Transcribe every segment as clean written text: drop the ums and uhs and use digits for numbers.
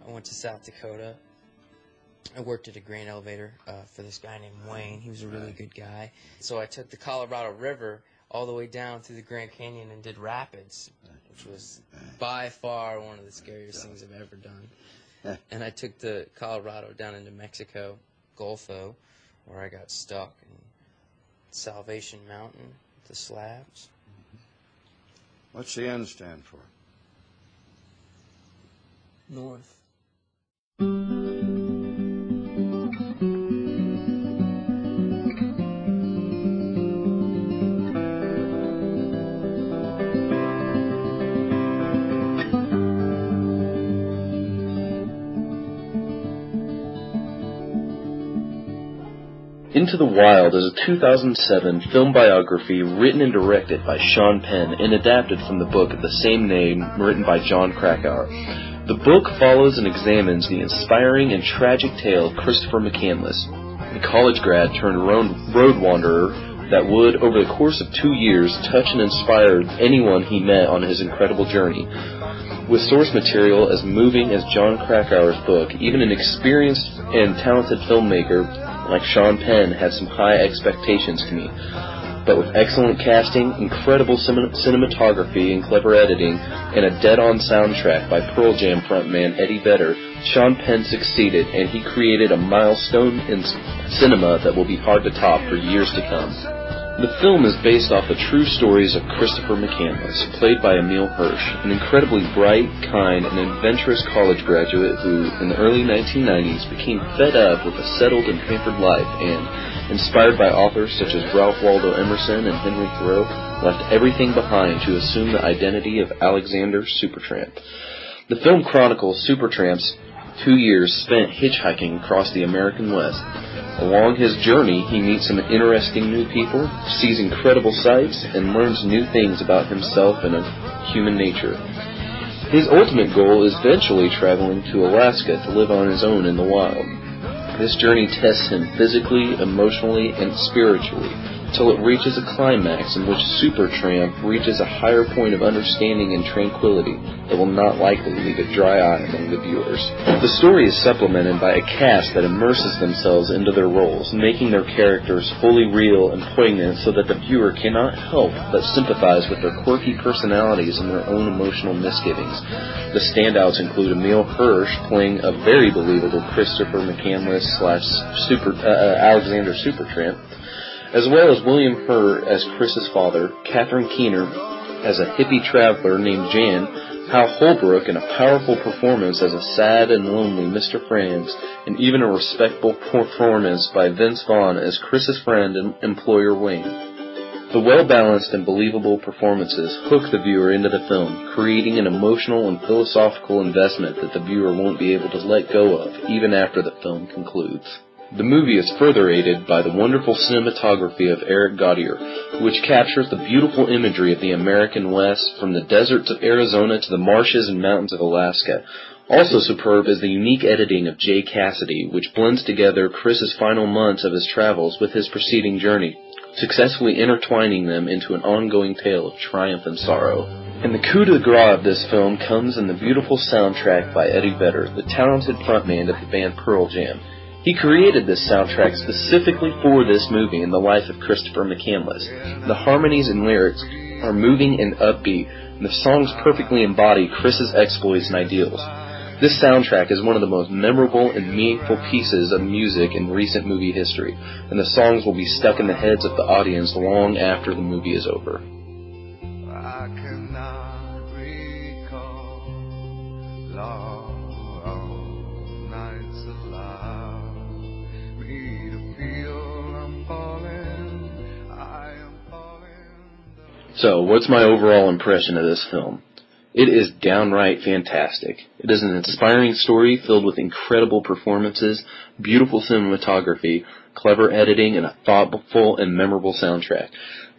I went to South Dakota. I worked at a grain elevator for this guy named Wayne. He was a really good guy. So I took the Colorado River all the way down through the Grand Canyon and did rapids, which was by far one of the scariest things I've ever done. And I took the Colorado down into Mexico, Golfo, where I got stuck in Salvation Mountain, the slabs. What's the N stand for? North. Into the Wild is a 2007 film biography written and directed by Sean Penn and adapted from the book of the same name written by John Krakauer. The book follows and examines the inspiring and tragic tale of Christopher McCandless, a college grad turned road wanderer that would, over the course of 2 years, touch and inspire anyone he met on his incredible journey. With source material as moving as John Krakauer's book, even an experienced and talented filmmaker like Sean Penn had some high expectations to meet. But with excellent casting, incredible cinematography and clever editing, and a dead-on soundtrack by Pearl Jam frontman Eddie Vedder, Sean Penn succeeded, and he created a milestone in cinema that will be hard to top for years to come. The film is based off the true stories of Christopher McCandless, played by Emile Hirsch, an incredibly bright, kind, and adventurous college graduate who, in the early 1990s, became fed up with a settled and pampered life and, inspired by authors such as Ralph Waldo Emerson and Henry Thoreau, left everything behind to assume the identity of Alexander Supertramp. The film chronicles Supertramp's 2 years spent hitchhiking across the American West. Along his journey, he meets some interesting new people, sees incredible sights, and learns new things about himself and of human nature. His ultimate goal is eventually traveling to Alaska to live on his own in the wild. This journey tests him physically, emotionally, and spiritually, till it reaches a climax in which Supertramp reaches a higher point of understanding and tranquility that will not likely leave a dry eye among the viewers. The story is supplemented by a cast that immerses themselves into their roles, making their characters fully real and poignant so that the viewer cannot help but sympathize with their quirky personalities and their own emotional misgivings. The standouts include Emile Hirsch playing a very believable Christopher McCandless / Alexander Supertramp, as well as William Hurt as Chris's father, Catherine Keener as a hippie traveler named Jan, Hal Holbrook in a powerful performance as a sad and lonely Mr. Franz, and even a respectable performance by Vince Vaughn as Chris's friend and employer Wayne. The well-balanced and believable performances hook the viewer into the film, creating an emotional and philosophical investment that the viewer won't be able to let go of even after the film concludes. The movie is further aided by the wonderful cinematography of Eric Gaudier, which captures the beautiful imagery of the American West, from the deserts of Arizona to the marshes and mountains of Alaska. Also superb is the unique editing of Jay Cassidy, which blends together Chris's final months of his travels with his preceding journey, successfully intertwining them into an ongoing tale of triumph and sorrow. And the coup de grace of this film comes in the beautiful soundtrack by Eddie Vedder, the talented frontman of the band Pearl Jam. He created this soundtrack specifically for this movie and the life of Christopher McCandless. The harmonies and lyrics are moving and upbeat, and the songs perfectly embody Chris's exploits and ideals. This soundtrack is one of the most memorable and meaningful pieces of music in recent movie history, and the songs will be stuck in the heads of the audience long after the movie is over. I cannot recall long nights allow me to feel I'm falling, I am falling. So, what's my overall impression of this film? It is downright fantastic. It is an inspiring story filled with incredible performances, beautiful cinematography, clever editing, and a thoughtful and memorable soundtrack.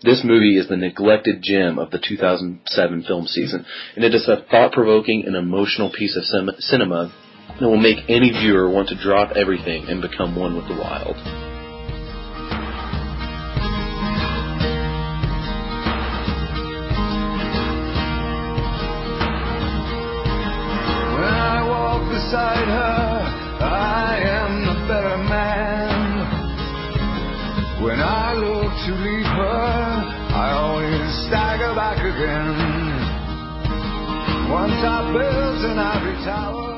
This movie is the neglected gem of the 2007 film season, and it is a thought-provoking and emotional piece of cinema that will make any viewer want to drop everything and become one with the wild. beside her, I am the better man. When I look to leave her, I always stagger back again. Once I built an ivory tower.